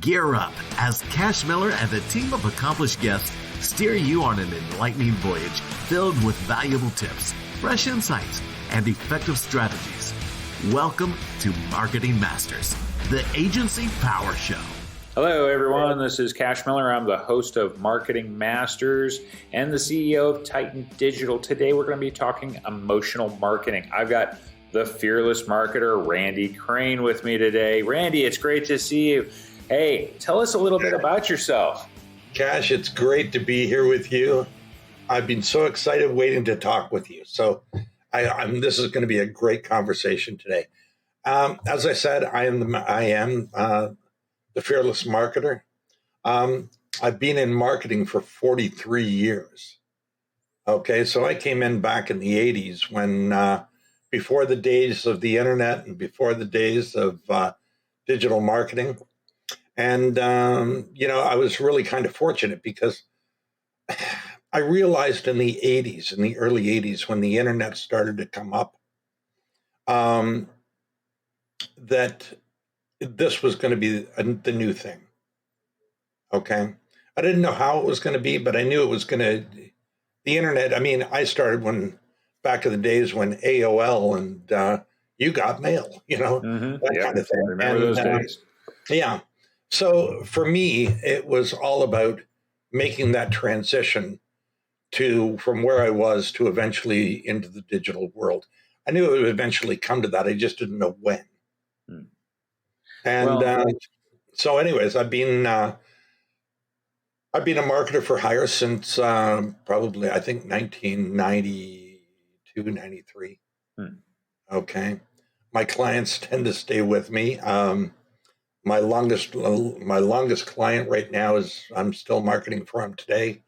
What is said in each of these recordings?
Gear up as Cash Miller and a team of accomplished guests steer you on an enlightening voyage filled with valuable tips, fresh insights, and effective strategies. Welcome to Marketing Masters, the Agency Power Show. Hello, everyone. This is Cash Miller. I'm the host of Marketing Masters and the CEO of Titan Digital. Today, we're going to be talking emotional marketing. I've got the fearless marketer, Randy Crane, with me today. Randy, it's great to see you. Hey, tell us a little bit about yourself. Cash, it's great to be here with you. I've been so excited waiting to talk with you. So this is going to be a great conversation today. As I said, I am the fearless marketer. I've been in marketing for 43 years. Okay, so I came in back in the 80s when, before the days of the internet and before the days of digital marketing. And, I was really kind of fortunate because I realized in the early 80s, when the internet started to come up, that this was going to be the new thing. Okay. I didn't know how it was going to be, but I knew it was going to, the internet. I mean, I started back in the days when AOL and you got mail, that kind of thing. Remember those days? Yeah. So for me, it was all about making that transition from where I was to eventually into the digital world. I knew it would eventually come to that. I just didn't know when. And so anyways, I've been a marketer for hire since probably, I think, 1992, 93. Okay. My clients tend to stay with me. My longest client right now is I'm still marketing for him today.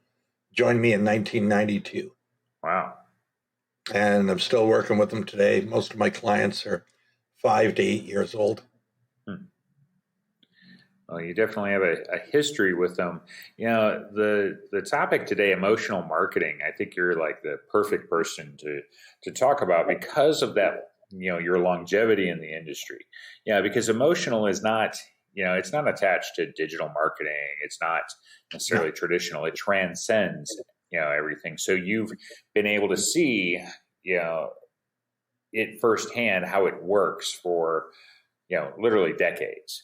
Joined me in 1992. Wow. And I'm still working with them today. Most of my clients are 5 to 8 years old. Well, you definitely have a history with them. The topic today, emotional marketing, I think you're like the perfect person to talk about because of that, your longevity in the industry. Yeah, because emotional is not, it's not attached to digital marketing. It's not necessarily traditional. It transcends, everything. So you've been able to see, it firsthand how it works for, literally decades.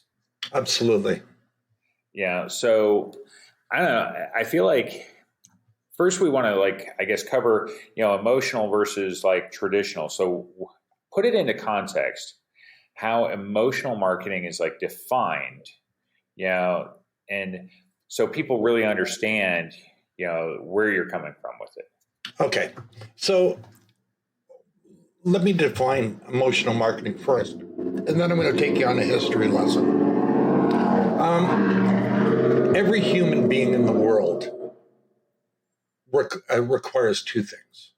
Absolutely. Yeah. So I don't know. I feel like first we want to cover, emotional versus traditional. So put it into context how emotional marketing is defined, and so people really understand, where you're coming from with it. Okay. So let me define emotional marketing first, and then I'm going to take you on a history lesson. Every human being in the world requires two things.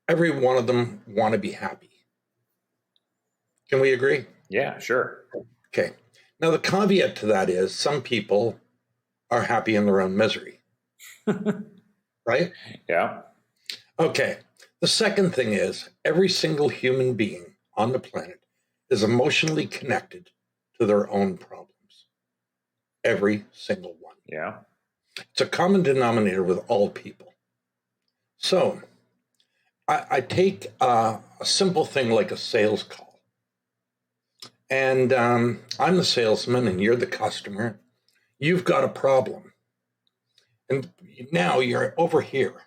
Every one of them want to be happy. Can we agree? Yeah, sure. Okay. Now, the caveat to that is some people are happy in their own misery. Right? Yeah. Okay. The second thing is every single human being on the planet is emotionally connected to their own problems. Every single one. Yeah. It's a common denominator with all people. So I take a simple thing like a sales call. And I'm the salesman and you're the customer. You've got a problem. And now you're over here.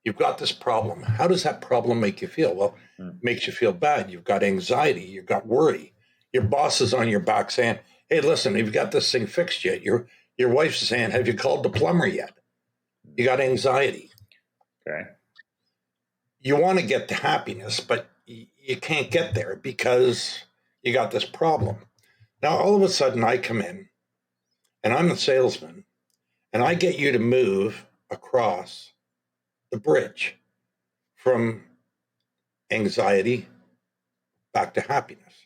You've got this problem. How does that problem make you feel? Well, it makes you feel bad. You've got anxiety. You've got worry. Your boss is on your back saying, hey, listen, have you got this thing fixed yet? Your wife's saying, have you called the plumber yet? You got anxiety. Okay. You want to get to happiness, but you can't get there because you got this problem. Now, all of a sudden, I come in, and I'm the salesman, and I get you to move across the bridge from anxiety back to happiness.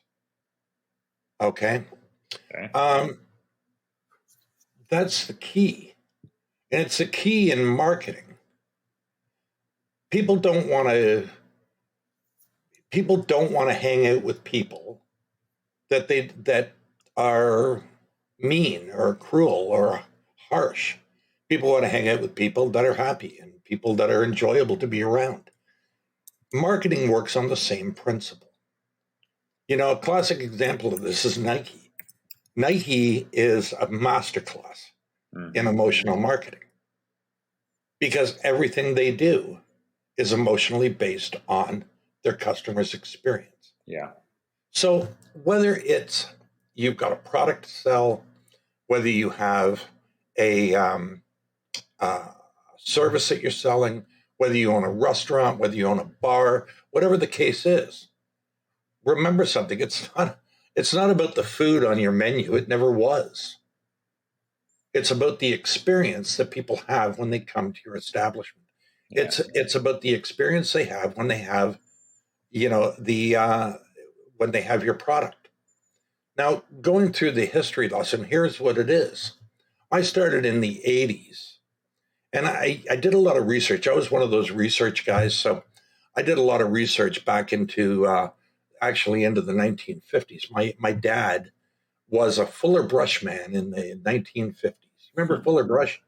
Okay? That's the key. And it's the key in marketing. People don't want to hang out with people that are mean or cruel or harsh. People want to hang out with people that are happy and people that are enjoyable to be around. Marketing works on the same principle. A classic example of this is Nike. Nike is a masterclass in emotional marketing because everything they do is emotionally based on their customer's experience. Yeah. So whether it's you've got a product to sell, whether you have a service that you're selling, whether you own a restaurant, whether you own a bar, whatever the case is, remember something. It's not about the food on your menu. It never was. It's about the experience that people have when they come to your establishment. Yeah. It's about the experience they have when they have, when they have your product. Now, going through the history lesson, here's what it is. I started in the 80s, and I did a lot of research. I was one of those research guys, so I did a lot of research back into into the 1950s. My dad was a Fuller Brush man in the 1950s. Remember Fuller Brush?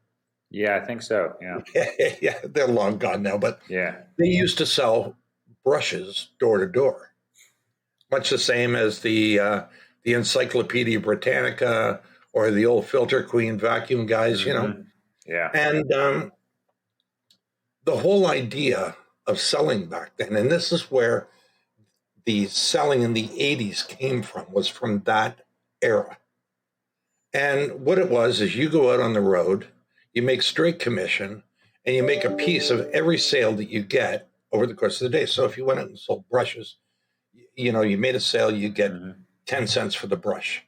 Yeah, I think so. Yeah. Yeah, they're long gone now, but yeah, they used to sell brushes door to door, much the same as the Encyclopedia Britannica or the old Filter Queen vacuum guys, Yeah. And the whole idea of selling back then, and this is where the selling in the 80s came from, was from that era. And what it was is you go out on the road, you make straight commission, and you make a piece of every sale that you get over the course of the day. So if you went out and sold brushes, you made a sale, you get 10 cents for the brush,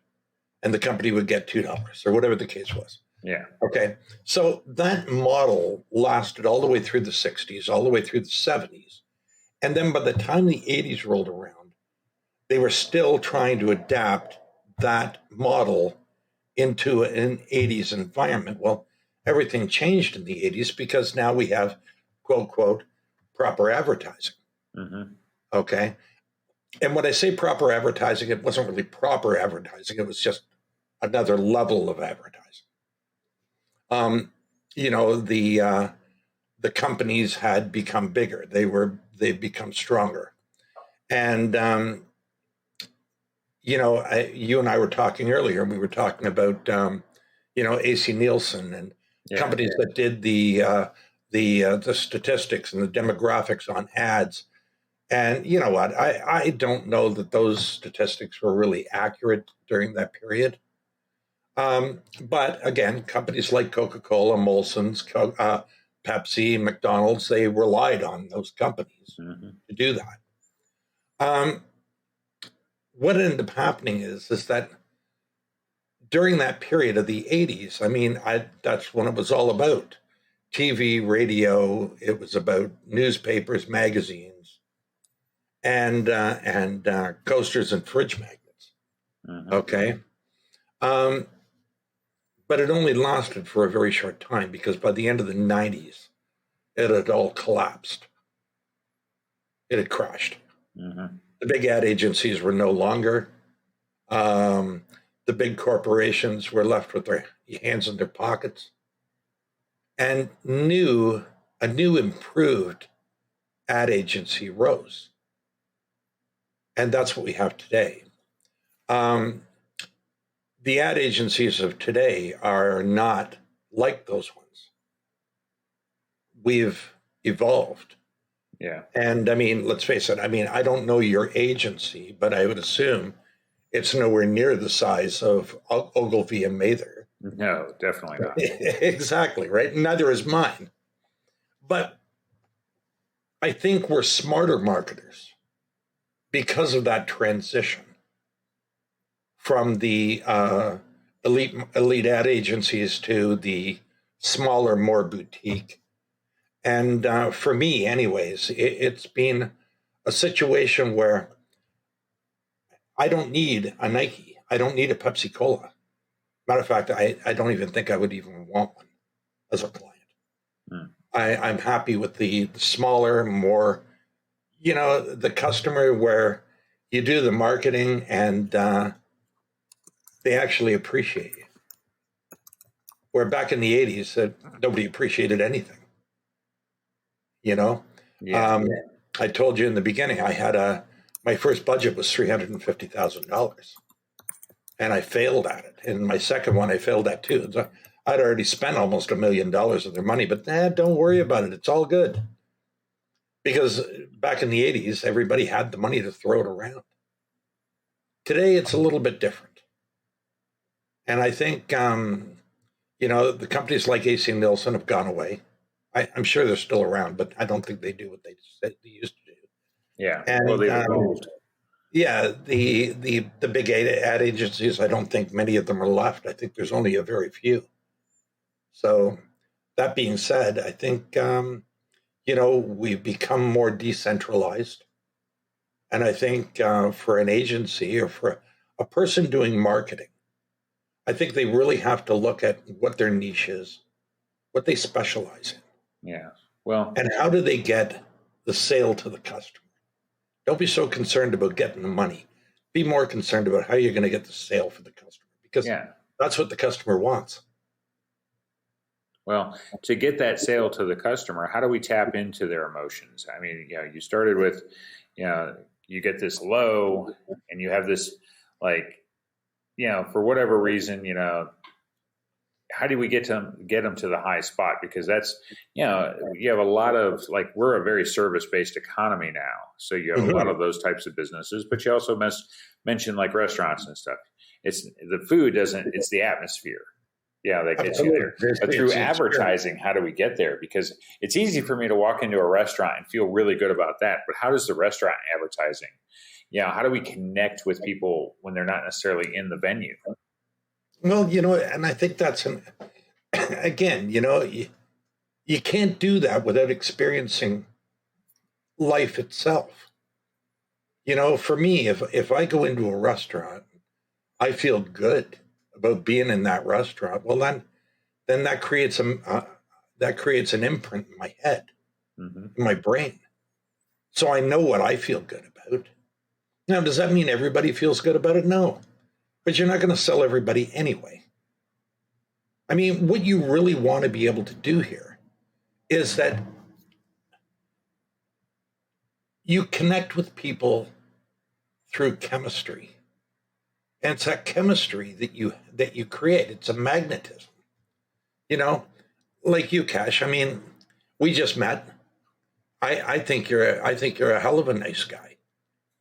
and the company would get $2 or whatever the case was. Yeah. Okay. So that model lasted all the way through the 60s, all the way through the 70s. And then by the time the 80s rolled around, they were still trying to adapt that model into an 80s environment. Well, everything changed in the 80s because now we have, quote, quote, proper advertising. Okay. And when I say proper advertising, it wasn't really proper advertising. It was just another level of advertising. The companies had become bigger. They've become stronger. And, you and I were talking earlier, and we were talking about, AC Nielsen and companies that did the statistics and the demographics on ads. And you know what? I don't know that those statistics were really accurate during that period. But again, companies like Coca-Cola, Molson's, Pepsi, McDonald's, they relied on those companies to do that. What ended up happening is that during that period of the 80s, that's when it was all about TV, radio. It was about newspapers, magazines, and coasters and fridge magnets. Okay. But it only lasted for a very short time because by the end of the 90s, it had all collapsed. It had crashed. The big ad agencies were no longer. The big corporations were left with their hands in their pockets. And a new improved ad agency rose. And that's what we have today. The ad agencies of today are not like those ones. We've evolved. Yeah. And let's face it. I don't know your agency, but I would assume it's nowhere near the size of Ogilvy and Mather. No, definitely not. Exactly, right? Neither is mine. But I think we're smarter marketers because of that transition from the elite ad agencies to the smaller, more boutique. And for me, anyways, it's been a situation where I don't need a Nike. I don't need a Pepsi Cola. Matter of fact, I don't even think I would even want one as a client. I'm happy with the smaller, more, the customer where you do the marketing and they actually appreciate you. Where back in the 80s, nobody appreciated anything. You know, Yeah. I told you in the beginning, I had my first budget was $350,000, and I failed at it. And my second one, I failed at too. So I'd already spent almost $1 million of their money, but don't worry about it. It's all good. Because back in the 80s, everybody had the money to throw it around. Today, it's a little bit different. And I think, the companies like AC Nielsen have gone away. I'm sure they're still around, but I don't think they do what they said they used to do. Yeah. And, well, they've evolved. Yeah, the big ad agencies, I don't think many of them are left. I think there's only a very few. So that being said, I think, we've become more decentralized. And I think for an agency or for a person doing marketing, I think they really have to look at what their niche is, what they specialize in. Yeah. Well, and how do they get the sale to the customer? Don't be so concerned about getting the money. Be more concerned about how you're going to get the sale for the customer, because that's what the customer wants. Well, to get that sale to the customer, how do we tap into their emotions? I mean, you started with, you get this low and you have this, for whatever reason, how do we get them to the high spot? Because that's, you have a lot of, we're a very service-based economy now. So you have a lot of those types of businesses, but you also mentioned like restaurants and stuff. It's the food it's the atmosphere. Yeah, that gets you there. But through advertising, how do we get there? Because it's easy for me to walk into a restaurant and feel really good about that. But how does the restaurant advertising? How do we connect with people when they're not necessarily in the venue? Well, and I think that's again, you can't do that without experiencing life itself. For me, if I go into a restaurant, I feel good about being in that restaurant. Well, then that creates an imprint in my head, in my brain. So I know what I feel good about. Now, does that mean everybody feels good about it? No. But you're not going to sell everybody anyway. I mean, what you really want to be able to do here is that you connect with people through chemistry. And it's that chemistry that you create. It's a magnetism. Like you, Cash. I mean, we just met. I think you're a hell of a nice guy.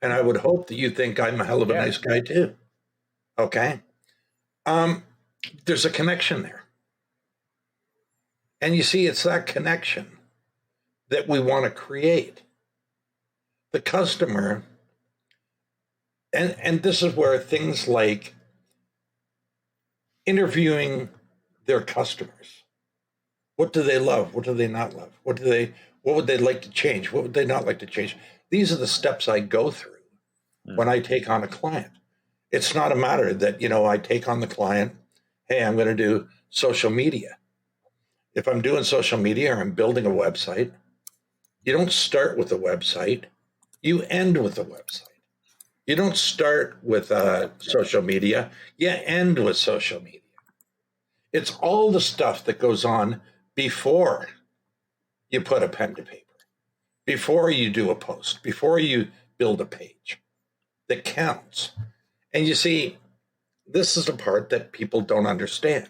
And I would hope that you think I'm a hell of a nice guy too. Okay. There's a connection there. And you see, it's that connection that we want to create. The customer, and this is where things like interviewing their customers. What do they love? What do they not love? What would they like to change? What would they not like to change? These are the steps I go through when I take on a client. It's not a matter that, I take on the client, hey, I'm going to do social media. If I'm doing social media or I'm building a website, you don't start with a website, you end with a website. You don't start with social media, you end with social media. It's all the stuff that goes on before you put a pen to paper, before you do a post, before you build a page that counts. And you see, this is the part that people don't understand,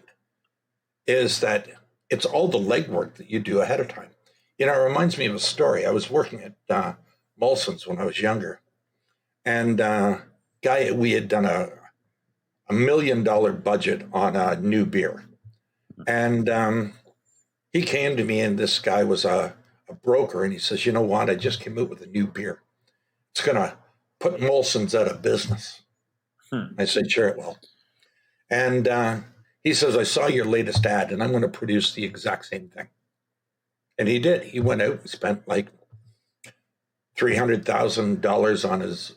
is that it's all the legwork that you do ahead of time. It reminds me of a story. I was working at Molson's when I was younger. And we had done a $1 million budget on a new beer. And he came to me, and this guy was a broker, and he says, you know what? I just came out with a new beer. It's going to put Molson's out of business. I said, sure it will. And he says, I saw your latest ad, and I'm going to produce the exact same thing. And he did. He went out and spent like $300,000 on his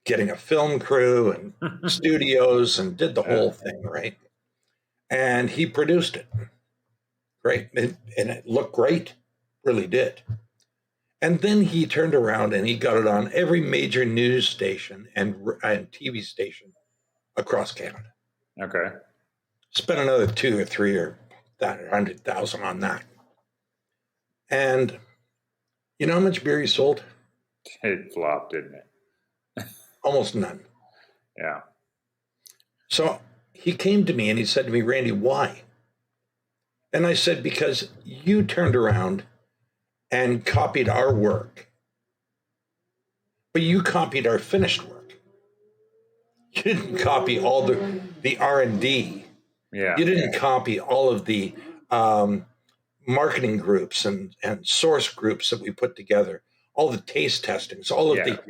getting a film crew and studios and did the whole thing, right? And he produced it. Great. And it looked great. Really did. And then he turned around and he got it on every major news station and TV station across Canada. Okay. Spent another 2 or 3 or that 100,000 on that. And you know how much beer he sold? It flopped, didn't it? Almost none. Yeah. So he came to me and he said to me, Randy, why? And I said, because you turned around and copied our work, but you copied our finished work. You didn't copy all the R&D. Yeah. You didn't copy all of the marketing groups and source groups that we put together, all the taste testings, all of the,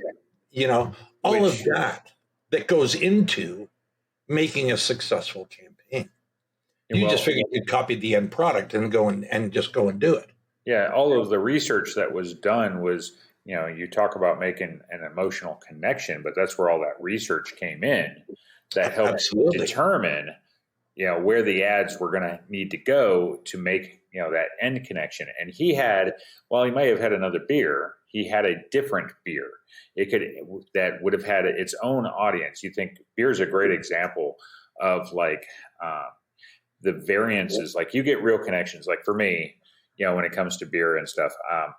all of that goes into making a successful campaign. You just figured you'd copy the end product and go and just go and do it. Yeah, all of the research that was done was, you talk about making an emotional connection, but that's where all that research came in that helped determine, where the ads were going to need to go to make, that end connection. And he may have had another beer, he had a different beer. That would have had its own audience. You think beer is a great example of the variances, like you get real connections. Like for me, when it comes to beer and stuff,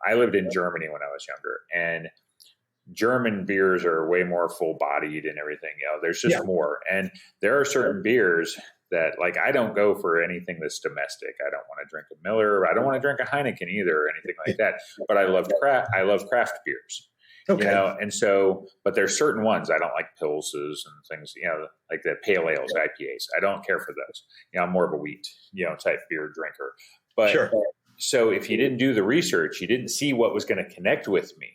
I lived in Germany when I was younger, and German beers are way more full bodied and everything. There's just more. And there are certain beers that, like, I don't go for anything that's domestic. I don't want to drink a Miller. I don't want to drink a Heineken either or anything like that. But I love craft beers. Okay. And so, but there's certain ones I don't like, Pilses and things, like the pale ales, IPAs. I don't care for those. I'm more of a wheat, type beer drinker. But so if you didn't do the research, you didn't see what was going to connect with me.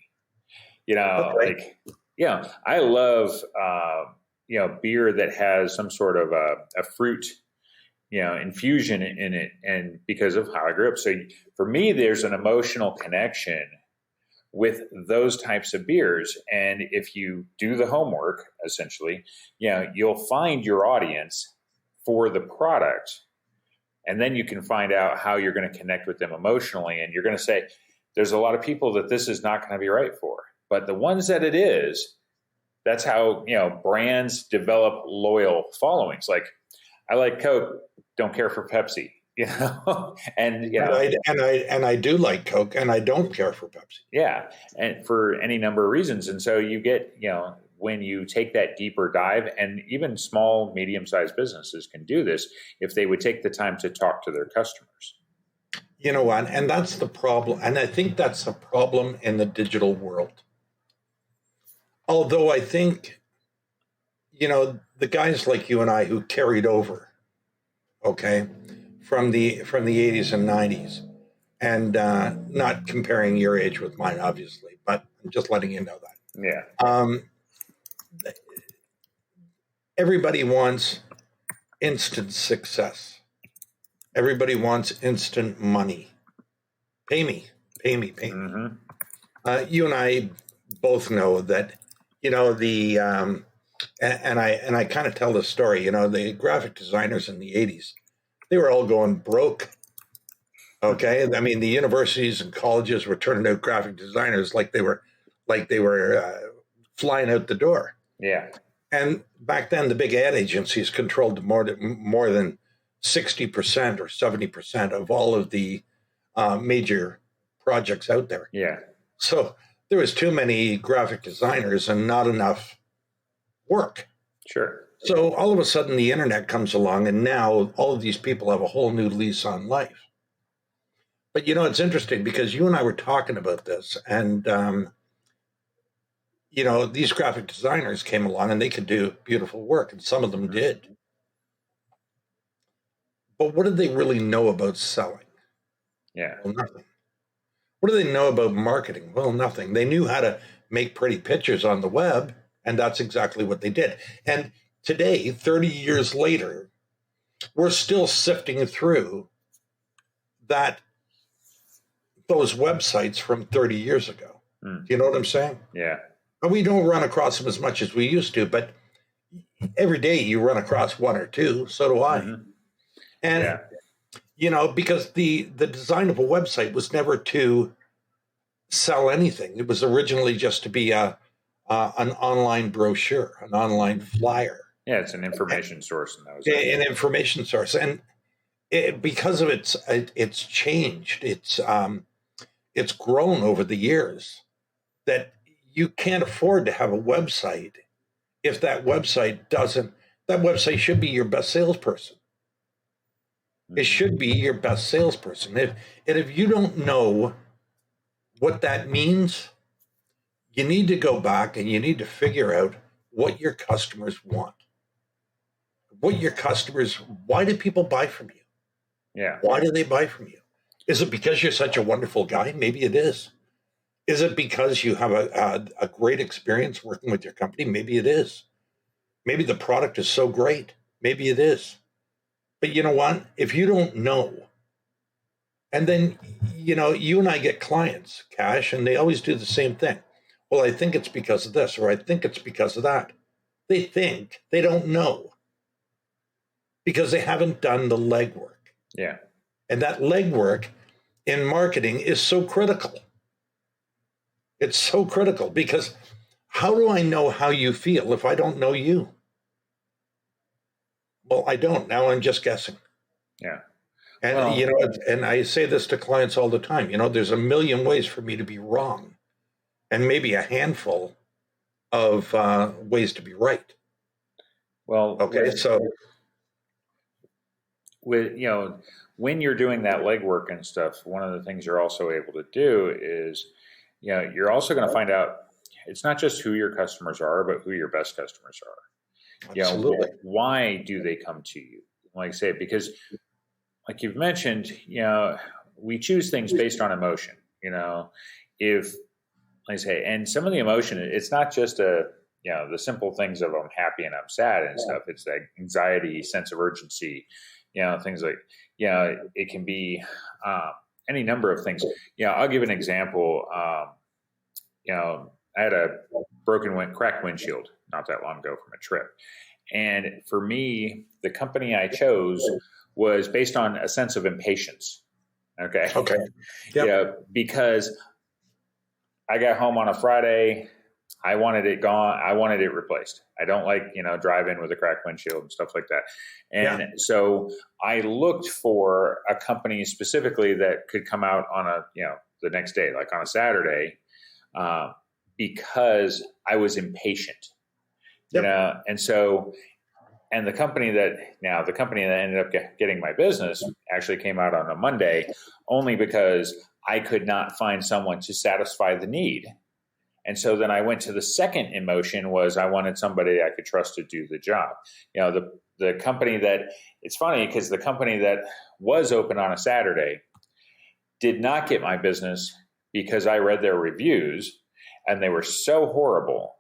I love, beer that has some sort of a fruit, infusion in it. And because of how I grew up. So for me, there's an emotional connection with those types of beers. And if you do the homework, essentially, you'll find your audience for the product. And then you can find out how you're going to connect with them emotionally. And you're going to say, there's a lot of people that this is not going to be right for. But the ones that it is, that's how, brands develop loyal followings. Like, I like Coke, don't care for Pepsi. And I do like Coke, and I don't care for Pepsi. Yeah, and for any number of reasons. And so you get, when you take that deeper dive, and even small, medium-sized businesses can do this if they would take the time to talk to their customers. You know what? And that's the problem. And I think that's the problem in the digital world. Although I think, the guys like you and I who carried over, okay, from the 80s and 90s, and not comparing your age with mine, obviously, but I'm just letting you know that. Yeah. Everybody wants instant success. Everybody wants instant money. Pay me. Mm-hmm. You and I both know that, and I kind of tell this story, the graphic designers in the 80s, they were all going broke. Okay. I mean, the universities and colleges were turning out graphic designers like they were flying out the door. Yeah. And back then, the big ad agencies controlled more than 60% or 70% of all of the major projects out there. Yeah. So there was too many graphic designers and not enough work. Sure. So all of a sudden the internet comes along, and now all of these people have a whole new lease on life. But it's interesting because you and I were talking about this, and these graphic designers came along and they could do beautiful work, and some of them did. But what did they really know about selling? Yeah. Well, nothing. What do they know about marketing? Well, nothing. They knew how to make pretty pictures on the web, and that's exactly what they did. And today, 30 years later, we're still sifting through those websites from 30 years ago. Do you know what I'm saying? Yeah. And we don't run across them as much as we used to, but every day you run across one or two. So do I. Mm-hmm. And, because the design of a website was never to sell anything. It was originally just to be an online brochure, an online flyer. Yeah, it's an information source in those. An information source, and because of it's changed. It's grown over the years. That you can't afford to have a website if that website doesn't. That website should be your best salesperson. It should be your best salesperson. If you don't know what that means, you need to go back and you need to figure out what your customers want. Why do people buy from you? Yeah. Why do they buy from you? Is it because you're such a wonderful guy? Maybe it is. Is it because you have a great experience working with your company? Maybe it is. Maybe the product is so great. Maybe it is. But you know what? If you don't know, and then, you and I get clients, Cash, and they always do the same thing. Well, I think it's because of this, or I think it's because of that. They think, they don't know, because they haven't done the legwork. Yeah. And that legwork in marketing is so critical. It's so critical, because how do I know how you feel if I don't know you? Well, I don't. Now I'm just guessing. Yeah. And, and I say this to clients all the time, there's a million ways for me to be wrong, and maybe a handful of ways to be right. Well, okay. So when you're doing that legwork and stuff, one of the things you're also able to do is, you're also going to find out it's not just who your customers are, but who your best customers are. Absolutely. Why do they come to you? Like I say, because like you've mentioned, we choose things based on emotion. If, like I say, and some of the emotion, it's not just the simple things of I'm happy and I'm sad and stuff. It's that anxiety, sense of urgency, things like, it can be any number of things. I'll give an example. I had a cracked windshield not that long ago from a trip. And for me, the company I chose was based on a sense of impatience. Okay. Yep. Because I got home on a Friday. I wanted it gone. I wanted it replaced. I don't like, driving with a cracked windshield and stuff like that. And so I looked for a company specifically that could come out on the next day, like on a Saturday, because I was impatient, and so, and the company that ended up getting my business actually came out on a Monday, only because I could not find someone to satisfy the need. And so then I went to the second emotion was I wanted somebody I could trust to do the job. The company that, it's funny because the company that was open on a Saturday did not get my business because I read their reviews and they were so horrible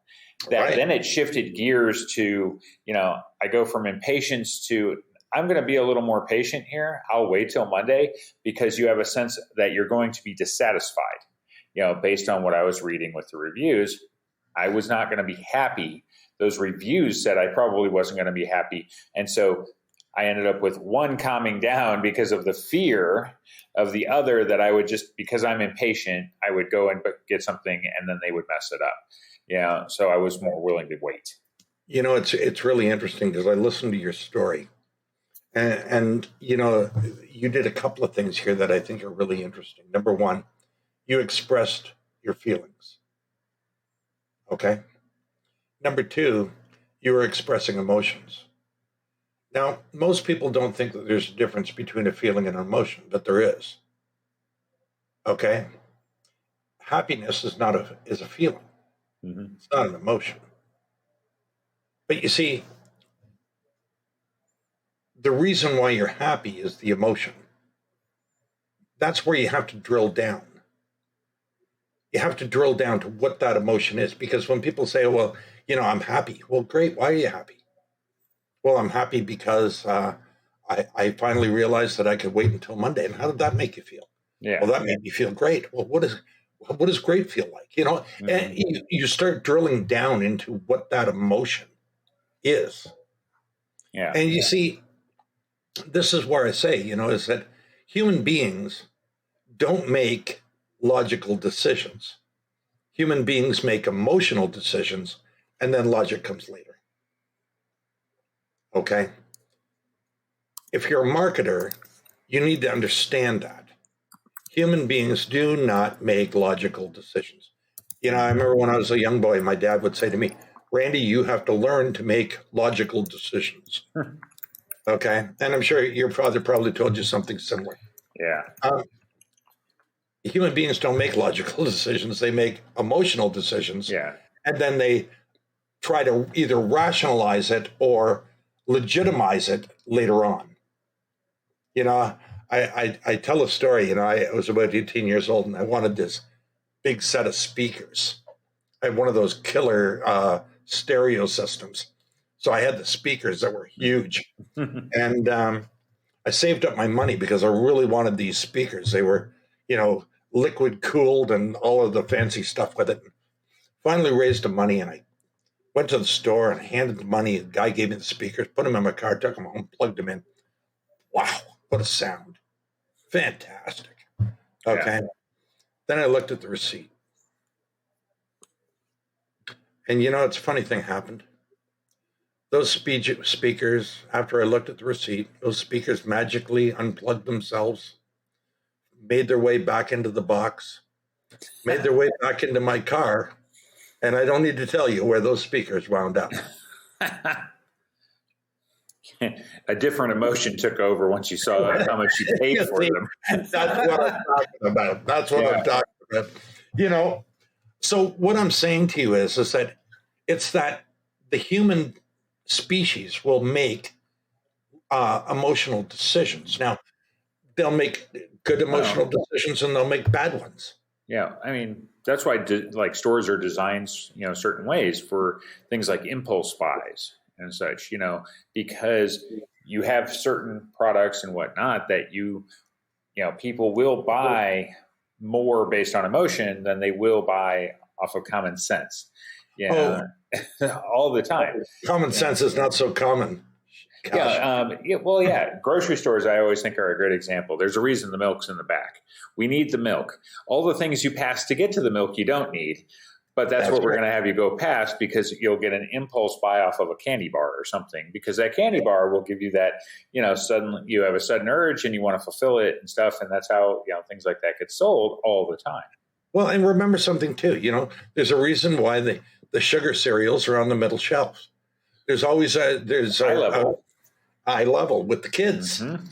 that then it shifted gears to, I go from impatience to I'm going to be a little more patient here. I'll wait till Monday because you have a sense that you're going to be dissatisfied. Based on what I was reading with the reviews, I was not going to be happy. Those reviews said I probably wasn't going to be happy. And so I ended up with one calming down because of the fear of the other that I would just, because I'm impatient, I would go and get something and then they would mess it up. So I was more willing to wait. It's really interesting because I listened to your story and you did a couple of things here that I think are really interesting. Number one, you expressed your feelings. Okay. Number two, you were expressing emotions. Now, most people don't think that there's a difference between a feeling and an emotion, but there is. Okay. Happiness is a feeling. Mm-hmm. It's not an emotion. But you see, the reason why you're happy is the emotion. That's where you have to drill down. You have to drill down to what that emotion is, because when people say, well, I'm happy. Well, great. Why are you happy? Well, I'm happy because I finally realized that I could wait until Monday. And how did that make you feel? Yeah. Well, that made me feel great. Well, what does great feel like? Mm-hmm. And you start drilling down into what that emotion is. Yeah. And you see, this is where I say, is that human beings don't make logical decisions. Human beings make emotional decisions, and then logic comes later. Okay. If you're a marketer, you need to understand that human beings do not make logical decisions. I remember when I was a young boy, my dad would say to me, Randy, you have to learn to make logical decisions. Okay. And I'm sure your father probably told you something similar. Yeah. Human beings don't make logical decisions. They make emotional decisions. Yeah. And then they try to either rationalize it or legitimize it later on. I tell a story. I was about 18 years old and I wanted this big set of speakers. I had one of those killer stereo systems. So I had the speakers that were huge. And I saved up my money because I really wanted these speakers. They were, liquid cooled and all of the fancy stuff with it. Finally raised the money and I went to the store and handed the money. The guy gave me the speakers, put them in my car, took them home, plugged them in. Wow, what a sound. Fantastic. Okay. Yeah. Then I looked at the receipt. And it's a funny thing happened. Those speakers, after I looked at the receipt, those speakers magically unplugged themselves, made their way back into the box, made their way back into my car. And I don't need to tell you where those speakers wound up. A different emotion took over once you saw how much you paid for them. That's what I'm talking about. I'm talking about. So what I'm saying to you is that it's that the human species will make emotional decisions. Now, they'll make good emotional decisions and they'll make bad ones. Yeah, I mean, that's why stores are designed, certain ways for things like impulse buys and such, because you have certain products and whatnot that people will buy more based on emotion than they will buy off of common sense. All the time. Common sense is not so common. Gosh. Yeah. Grocery stores, I always think, are a great example. There's a reason the milk's in the back. We need the milk. All the things you pass to get to the milk you don't need, but that's what we're going to have you go past because you'll get an impulse buy off of a candy bar or something, because that candy bar will give you that, suddenly you have a sudden urge and you want to fulfill it and stuff. And that's how, things like that get sold all the time. Well, and remember something too, there's a reason why the sugar cereals are on the middle shelf. There's always a eye level with the kids. Mm-hmm.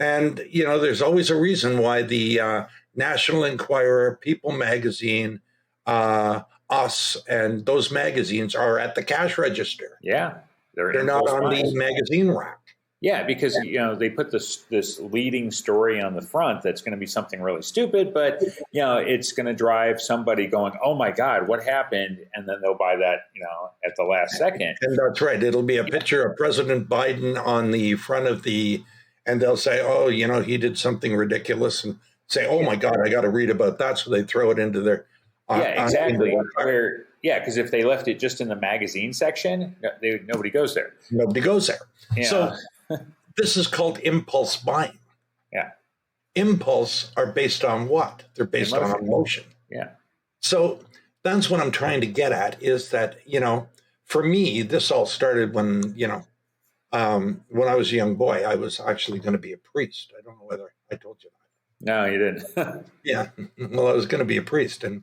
And, there's always a reason why the National Enquirer, People Magazine, Us, and those magazines are at the cash register. Yeah. They're not on the magazine rack. Yeah, because, they put this leading story on the front that's going to be something really stupid, but, it's going to drive somebody going, oh, my God, what happened? And then they'll buy that, at the last second. And that's right. It'll be a picture of President Biden on the front of and they'll say, oh, he did something ridiculous, and say, oh, my God, I got to read about that. So they throw it into their. Yeah, exactly. Because if they left it just in the magazine section, nobody goes there. Nobody goes there. Yeah. So this is called impulse buying. Yeah. Impulse are based on what? They're based on emotion. Yeah. So that's what I'm trying to get at is that, for me, this all started when I was a young boy. I was actually going to be a priest. I don't know whether I told you that. No, you didn't. Yeah. Well, I was going to be a priest. And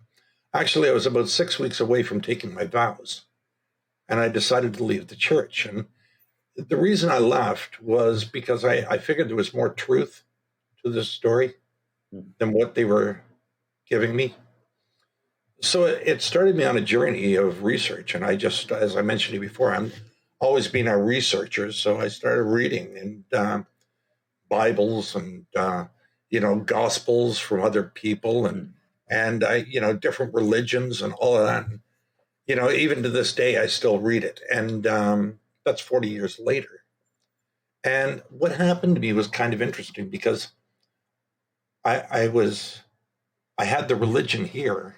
actually, I was about 6 weeks away from taking my vows. And I decided to leave the church. And the reason I left was because I figured there was more truth to this story than what they were giving me. So it started me on a journey of research. And I just, as I mentioned to you before, I'm always been a researcher. So I started reading and Bibles and, Gospels from other people and I, different religions and all of that. And, even to this day, I still read it. And that's 40 years later. And what happened to me was kind of interesting because I had the religion here,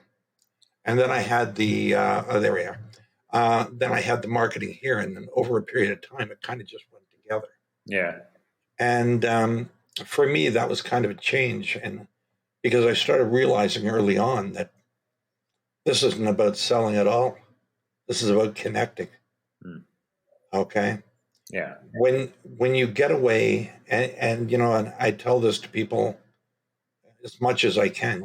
and then I had the, there we are. Then I had the marketing here, and then over a period of time, it kind of just went together. Yeah. And for me, that was kind of a change. And because I started realizing early on that this isn't about selling at all. This is about connecting. Okay. Yeah. When you get away, and I tell this to people as much as I can,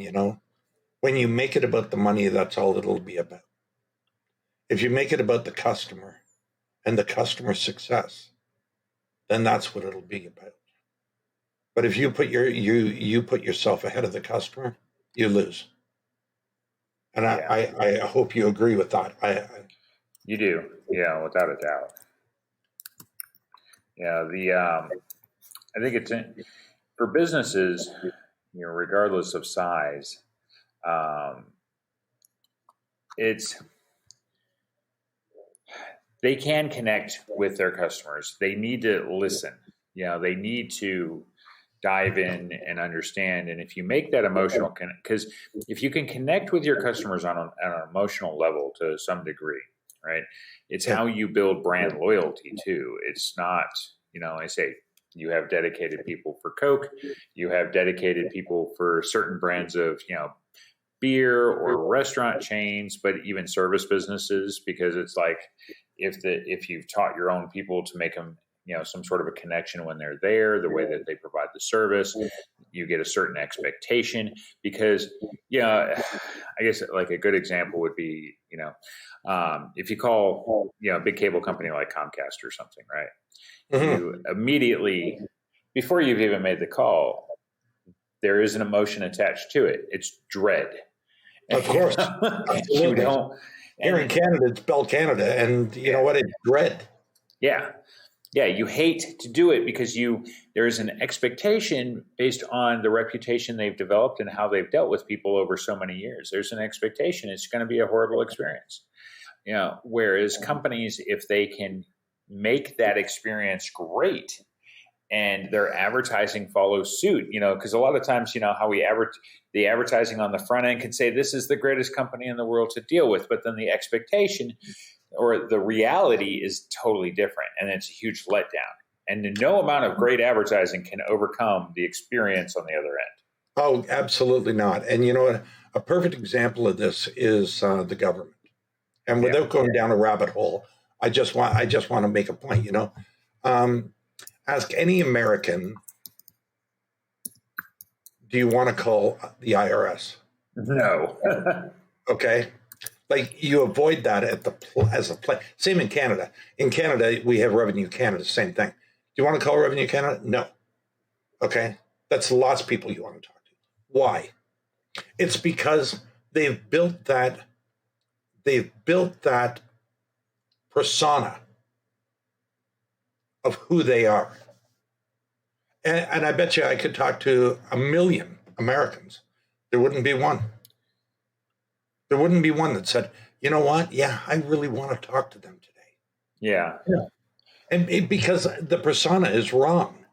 when you make it about the money, that's all it'll be about. If you make it about the customer and the customer success, then that's what it'll be about. But if you put you put yourself ahead of the customer, you lose. And Yeah. I hope you agree with that. You do. Yeah, without a doubt. Yeah. I think for businesses, regardless of size, um, they can connect with their customers. They need to listen. They need to dive in and understand. And if you make that emotional, because if you can connect with your customers on an emotional level to some degree, right? It's how you build brand loyalty too. It's not, I say you have dedicated people for Coke, you have dedicated people for certain brands of, beer or restaurant chains, but even service businesses, because it's like if you've taught your own people to make them some sort of a connection when they're there, the way that they provide the service, you get a certain expectation. Because I guess like a good example would be if you call a big cable company like Comcast or something, right? You immediately, before you've even made the call, there is an emotion attached to it. It's dread. Of course. Absolutely. Here in Canada, it's Bell Canada, and you know what? It's dread. Yeah. Yeah, you hate to do it because there is an expectation based on the reputation they've developed and how they've dealt with people over so many years. There's an expectation it's going to be a horrible experience. Whereas companies, if they can make that experience great and their advertising follows suit, because a lot of times, how the advertising on the front end can say this is the greatest company in the world to deal with, but then the expectation or the reality is totally different, and it's a huge letdown. And no amount of great advertising can overcome the experience on the other end. Oh, absolutely not. And a perfect example of this is the government. And without going down a rabbit hole, I just want to make a point. Ask any American, do you want to call the IRS? No. Okay. Like you avoid that as a play. Same in Canada. In Canada, we have Revenue Canada. Same thing. Do you want to call Revenue Canada? No. Okay. That's lots of people you want to talk to. Why? It's because they've built that persona of who they are. And I bet you I could talk to 1 million Americans. There wouldn't be one. There wouldn't be one that said, you know what? Yeah, I really want to talk to them today. Yeah. And because the persona is wrong.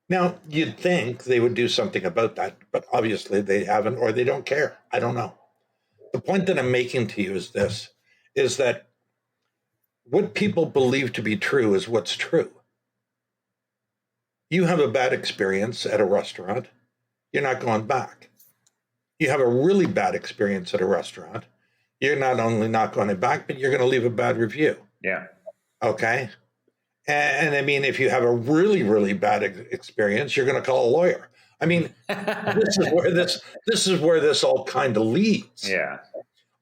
Now, you'd think they would do something about that, but obviously they haven't, or they don't care. I don't know. The point that I'm making to you is this, is that what people believe to be true is what's true. You have a bad experience at a restaurant, you're not going back. You have a really bad experience at a restaurant, you're not only not going back, but you're going to leave a bad review. Yeah. Okay. And I mean, if you have a really, really bad experience, you're going to call a lawyer. I mean, this is where this all kind of leads. Yeah.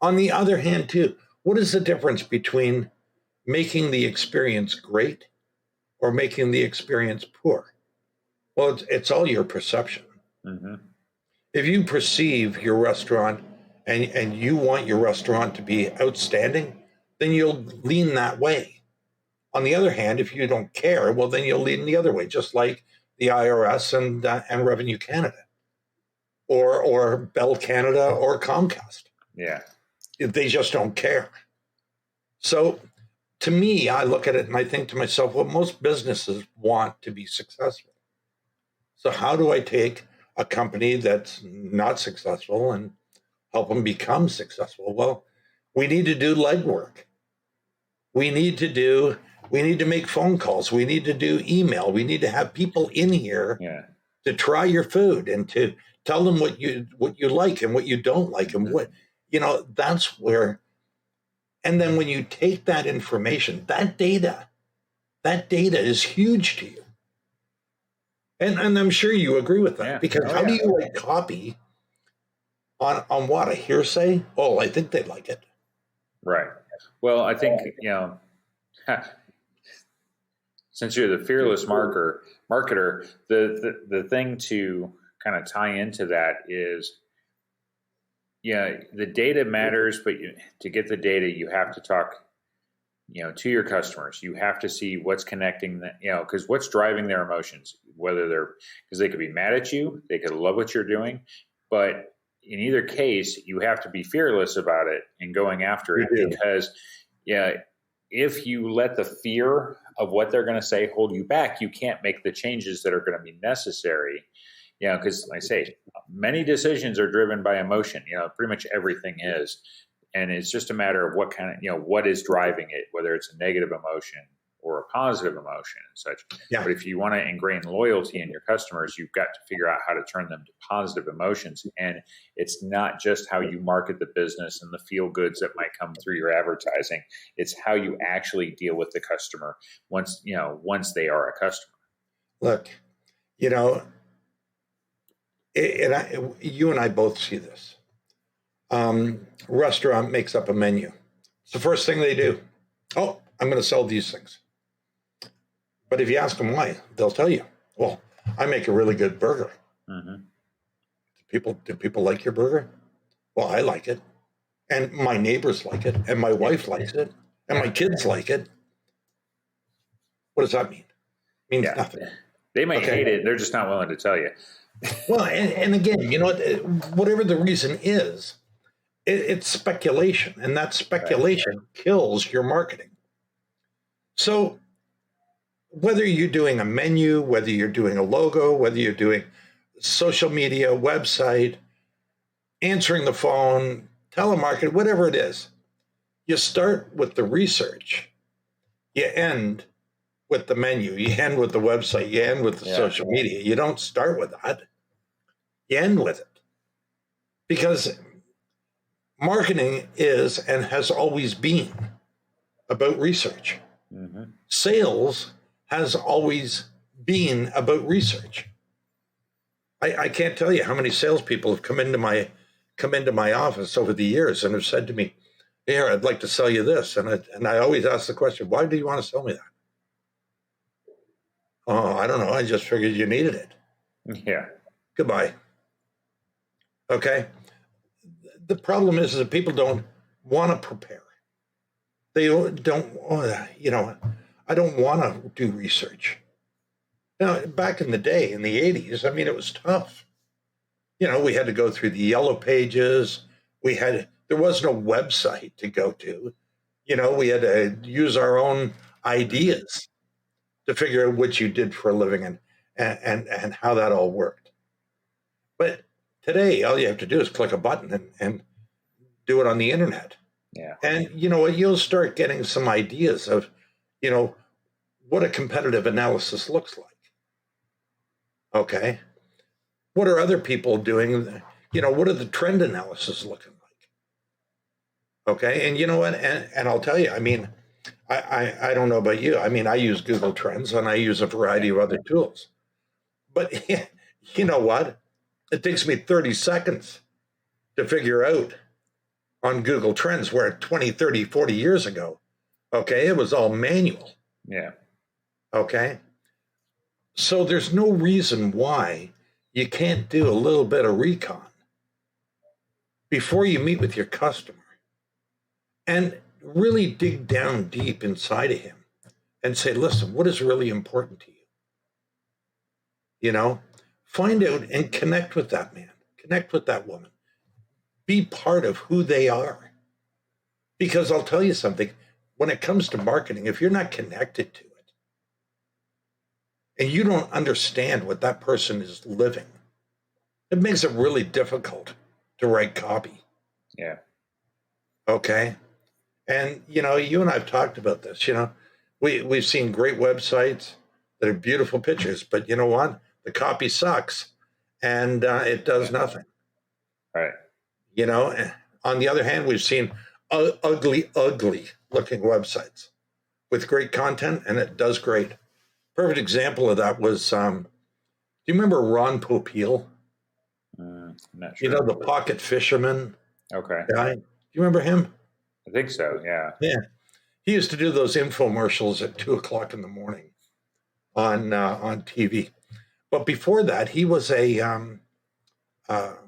On the other hand, too, what is the difference between making the experience great or making the experience poor? Well, it's all your perception. Mm-hmm. If you perceive your restaurant and you want your restaurant to be outstanding, then you'll lean that way. On the other hand, if you don't care, well, then you'll lean the other way, just like the IRS and Revenue Canada, or Bell Canada or Comcast. Yeah, they just don't care. So, to me, I look at it and I think to myself, well, most businesses want to be successful. So, how do I take a company that's not successful and help them become successful? Well, we need to do legwork. We need to make phone calls. We need to do email. We need to have people in here to try your food and to tell them what you like and what you don't like and what, that's where. And then when you take that information, that data that data is huge to you. And I'm sure you agree with that, because how do you write copy on what, a hearsay? Oh, I think they'd like it. Right. Well, I think, since you're the fearless marketer, the thing to kind of tie into that is, the data matters, but to get the data, you have to talk, to your customers. You have to see what's connecting that, because what's driving their emotions, because they could be mad at you, they could love what you're doing, but in either case, you have to be fearless about it and going after it, because if you let the fear of what they're going to say hold you back, you can't make the changes that are going to be necessary. Because like I say, many decisions are driven by emotion. Pretty much everything is, and it's just a matter of what kind of, what is driving it, whether it's a negative emotion or a positive emotion and such. Yeah. But if you want to ingrain loyalty in your customers, you've got to figure out how to turn them to positive emotions. And it's not just how you market the business and the feel goods that might come through your advertising. It's how you actually deal with the customer once they are a customer. Look, you and I both see this. Restaurant makes up a menu. It's the first thing they do. Oh, I'm going to sell these things. But if you ask them why, they'll tell you, well, I make a really good burger. Mm-hmm. Do people like your burger? Well, I like it. And my neighbors like it. And my wife likes it. And my kids like it. What does that mean? It means nothing. They might hate it. They're just not willing to tell you. Well, and again, whatever the reason is, it's speculation. And that speculation kills your marketing. So whether you're doing a menu, whether you're doing a logo, whether you're doing social media, website, answering the phone, telemarketing, whatever it is, you start with the research. You end with the menu. You end with the website. You end with the social media. You don't start with that. You end with it. Because marketing is and has always been about research. Mm-hmm. Sales has always been about research. I can't tell you how many salespeople have come into my office over the years and have said to me, "Here, I'd like to sell you this," and I always ask the question, "Why do you want to sell me that?" "Oh, I don't know. I just figured you needed it." Yeah. Goodbye. Okay. The problem is that people don't want to prepare. They don't. I don't want to do research. Back in the day, in the 80s, it was tough. We had to go through the yellow pages. There was no website to go to. We had to use our own ideas to figure out what you did for a living and how that all worked. But today, all you have to do is click a button and do it on the internet. Yeah. And you'll start getting some ideas of, what a competitive analysis looks like. Okay. What are other people doing? What are the trend analysis looking like? Okay. And you know what? And I'll tell you, I don't know about you. I use Google Trends and I use a variety of other tools. But you know what? It takes me 30 seconds to figure out on Google Trends, where 20, 30, 40 years ago, okay, it was all manual. Yeah. Okay. So there's no reason why you can't do a little bit of recon before you meet with your customer and really dig down deep inside of him and say, listen, what is really important to you? Find out and connect with that man, connect with that woman, be part of who they are. Because I'll tell you something, when it comes to marketing, if you're not connected to it and you don't understand what that person is living, it makes it really difficult to write copy. Yeah. Okay. And, you and I have talked about this, we've seen great websites that are beautiful pictures, but you know what? The copy sucks and it does nothing. Right. On the other hand, we've seen ugly looking websites. with great content, and it does great. Perfect example of that was, do you remember Ron Popeil? Not You sure. know, the pocket fisherman Okay. guy? Do you remember him? I think so. Yeah. Yeah. He used to do those infomercials at 2 o'clock in the morning on TV. But before that, he was a, what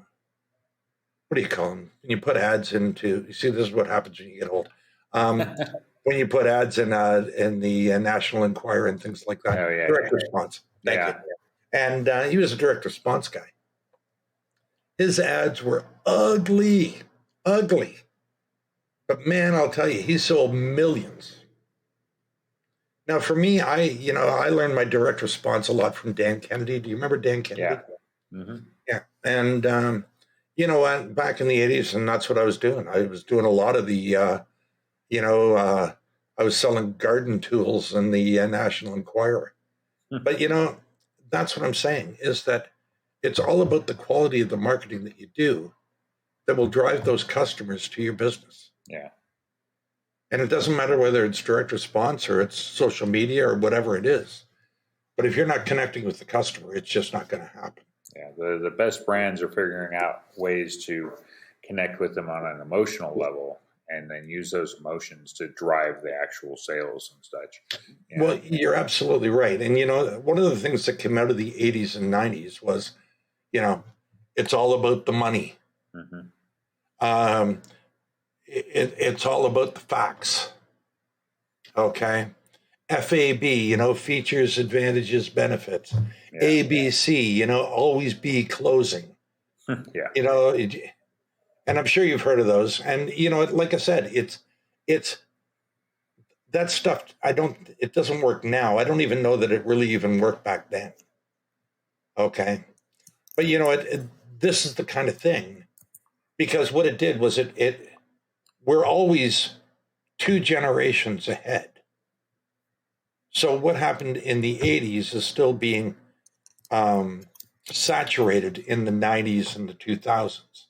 do you call them? When you put ads into, you see, this is what happens when you get old. When you put ads in the National Enquirer and things like that. Oh, yeah. Direct response. Thank you. And he was a direct response guy. His ads were ugly, ugly. But man, I'll tell you, he sold millions. Now, for me, I learned my direct response a lot from Dan Kennedy. Do you remember Dan Kennedy? Yeah. Mm-hmm. Yeah. And you know what? Back in the 80s, and that's what I was doing. I was doing a lot of the, I was selling garden tools in the National Enquirer. But, that's what I'm saying is that it's all about the quality of the marketing that you do that will drive those customers to your business. Yeah. And it doesn't matter whether it's direct response or it's social media or whatever it is. But if you're not connecting with the customer, it's just not going to happen. Yeah. The best brands are figuring out ways to connect with them on an emotional level and then use those emotions to drive the actual sales and such. Yeah. Well, you're absolutely right. And, one of the things that came out of the 80s and 90s was, it's all about the money. Mm-hmm. It's all about the facts. Okay. FAB, features, advantages, benefits. Yeah. ABC, always be closing. Yeah. And I'm sure you've heard of those. And, like I said, it's that stuff. It doesn't work now. I don't even know that it really even worked back then. Okay. But, this is the kind of thing, because what it did was we're always 2 generations ahead. So what happened in the 80s is still being saturated in the 90s and the 2000s.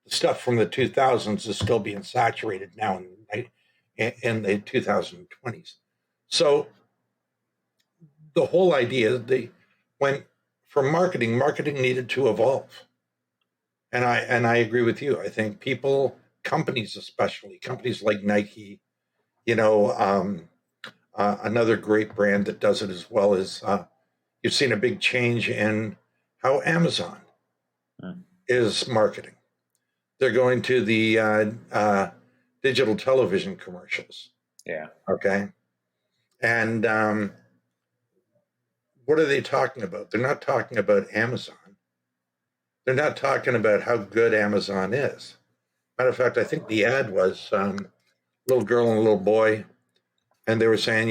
The stuff from the 2000s is still being saturated now in the 2020s. So the whole idea, for marketing needed to evolve. And I agree with you. I think companies especially, companies like Nike, another great brand that does it as well is you've seen a big change in how Amazon is marketing. They're going to the digital television commercials. Yeah. Okay. And what are they talking about? They're not talking about Amazon. They're not talking about how good Amazon is. Matter of fact, I think the ad was a little girl and a little boy, and they were saying,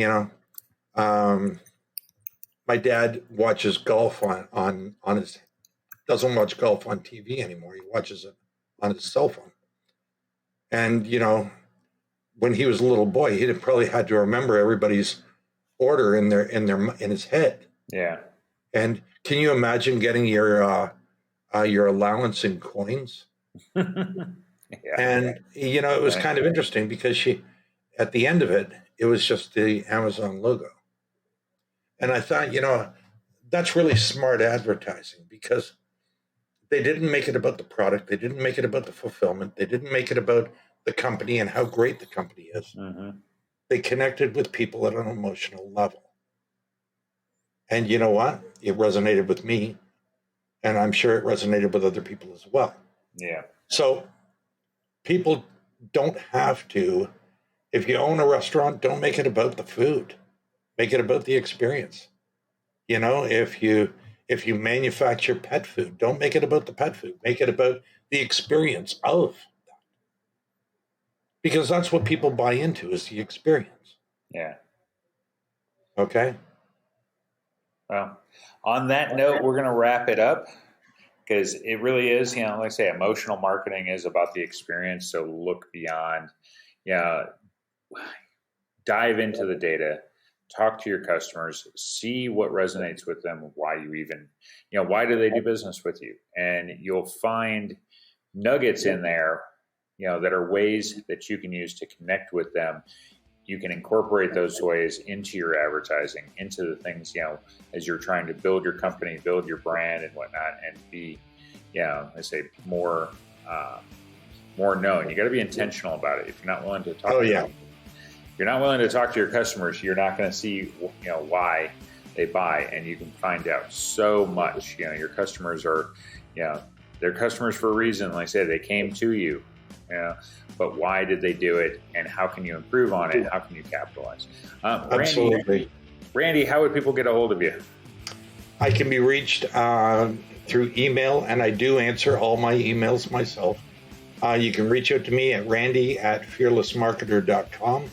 my dad watches golf on his, doesn't watch golf on TV anymore. He watches it on his cell phone. And, when he was a little boy, he probably had to remember everybody's order in his head. Yeah. And can you imagine getting your allowance in coins? Yeah. And, it was kind of interesting because at the end of it, it was just the Amazon logo. And I thought, that's really smart advertising, because they didn't make it about the product. They didn't make it about the fulfillment. They didn't make it about the company and how great the company is. Mm-hmm. They connected with people at an emotional level. And you know what? It resonated with me. And I'm sure it resonated with other people as well. Yeah. So people don't have to, if you own a restaurant, don't make it about the food. Make it about the experience. If you manufacture pet food, don't make it about the pet food. Make it about the experience of that. Because that's what people buy into, is the experience. Yeah. Okay. Well, on that note, we're going to wrap it up, because it really is, like I say, emotional marketing is about the experience. So look beyond, dive into the data, talk to your customers, see what resonates with them, why you even, why do they do business with you? And you'll find nuggets in there, that are ways that you can use to connect with them. you can incorporate those ways into your advertising, into the things, as you're trying to build your company, build your brand and whatnot, and be, I say more known. You got to be intentional about it. If you're not willing to talk, if you're not willing to talk to your customers, you're not going to see, why they buy, and you can find out so much. Your customers are, they're customers for a reason. Like I said, they came to you. But why did they do it, and how can you improve on it? How can you capitalize? Absolutely. Randy, how would people get a hold of you? I can be reached through email, and I do answer all my emails myself. You can reach out to me at randy@fearlessmarketer.com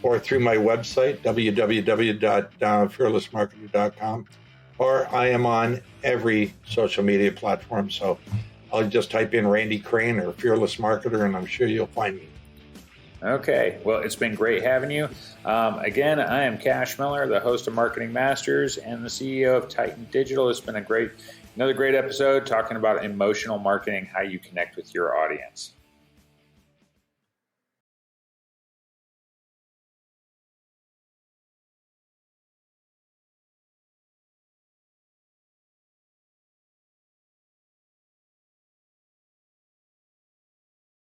or through my website, www.fearlessmarketer.com, or I am on every social media platform. So I'll just type in Randy Crane or Fearless Marketer, and I'm sure you'll find me. Okay. Well, it's been great having you. Again, I am Cash Miller, the host of Marketing Masters and the CEO of Titan Digital. It's been another great episode talking about emotional marketing, how you connect with your audience.